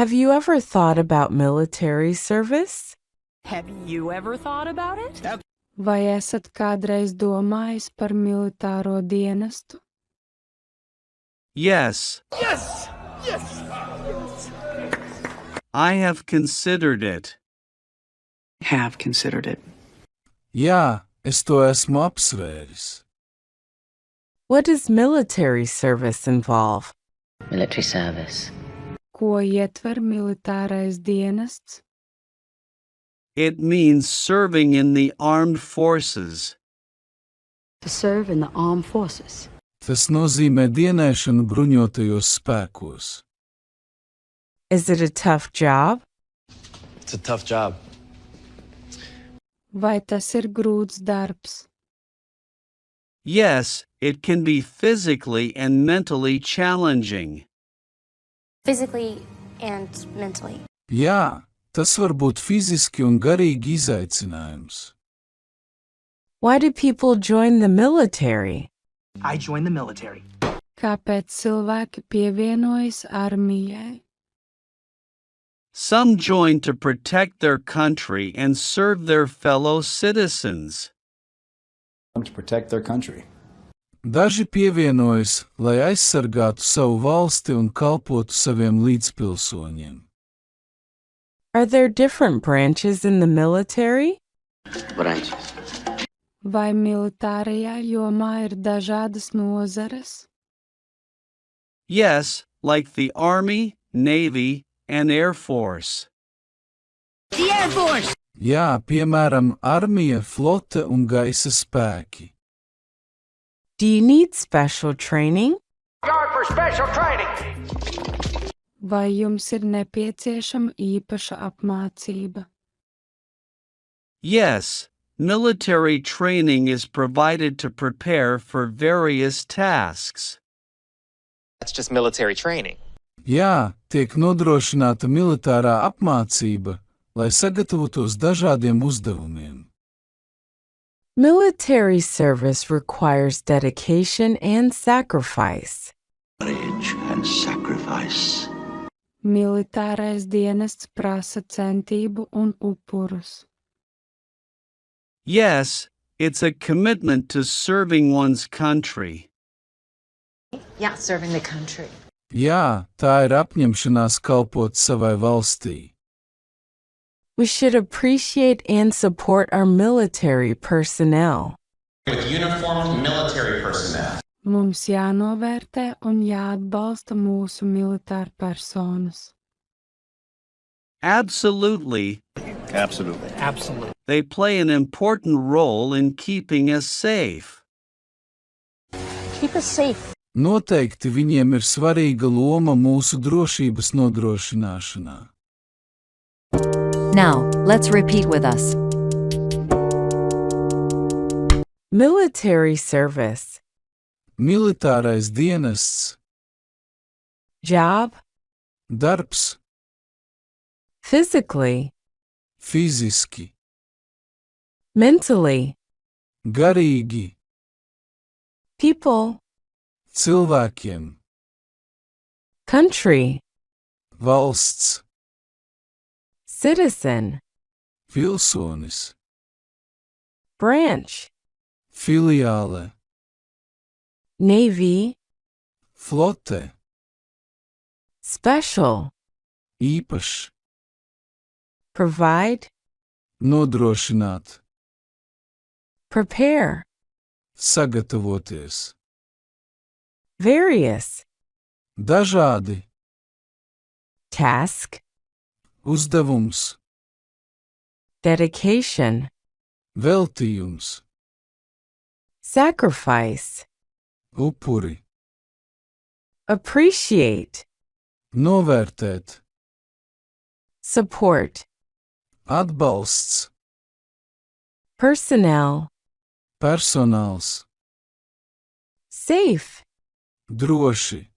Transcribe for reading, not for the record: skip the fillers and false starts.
Have you ever thought about military service? Have you ever thought about it? Vai esat kādreiz domājis par militāro dienestu? Yes. Yes! Yes! I have considered it. Have considered it. Jā, es to esmu apsvēris. What does military service involve? Military service. Ko ietver militārais dienests? It means serving in the armed forces. To serve in the armed forces. Tas nozīmē dienēšanu bruņotajos spēkos. Is it a tough job? It's a tough job. Vai tas ir grūts darbs? Yes, it can be physically and mentally challenging. Physically and mentally. Jā, tas var būt fiziski un garīgi izaicinājums. Why do people join the military? I joined the military. Kāpēc cilvēki pievienojas armijai? Some join to protect their country and serve their fellow citizens. To protect their country. Daži pievienojas, lai aizsargātu savu valsti un kalpotu saviem līdzpilsoņiem. Are there different branches in the military? Branches. Vai militārajā jomā ir dažādas nozares? Yes, like the Army, Navy, and Air Force. The Air Force! Jā, piemēram, armija, flote un gaisa spēki. Do you need special training? Guard for special training! Vai jums ir nepieciešama īpaša apmācība? Yes, military training is provided to prepare for various tasks. That's just military training. Jā, tiek nodrošināta militārā apmācība, lai sagatavotos dažādiem uzdevumiem. Military service requires dedication and sacrifice. Courage and sacrifice. Militārais dienests prasa centību un upurus. Yes, it's a commitment to serving one's country. Yeah, serving the country. Jā, tā ir apņemšanās kalpot savai valstī. We should appreciate and support our military personnel. With uniformed military personnel. Mums jānovērtē un jāatbalsta mūsu militārpersonas. Absolutely. Absolutely. Absolutely. They play an important role in keeping us safe. Keep us safe. Noteikti viņiem ir svarīga loma mūsu drošības nodrošināšanā. Now, let's repeat with us. Military service. Militārais dienests. Job. Darbs. Physically. Fiziski. Mentally. Garīgi. People. Cilvēkiem. Country. Valsts. Citizen. Pilsonis. Branch. Filiāle. Navy. Flote. Special. Īpašs. Provide. Nodrošināt. Prepare. Sagatavoties. Various. Dažādi. Task. Uzdevums. Dedication. Veltījums. Sacrifice. Upuri. Appreciate. Novērtēt. Support. Atbalsts. Personnel. Personāls. Safe. Droši.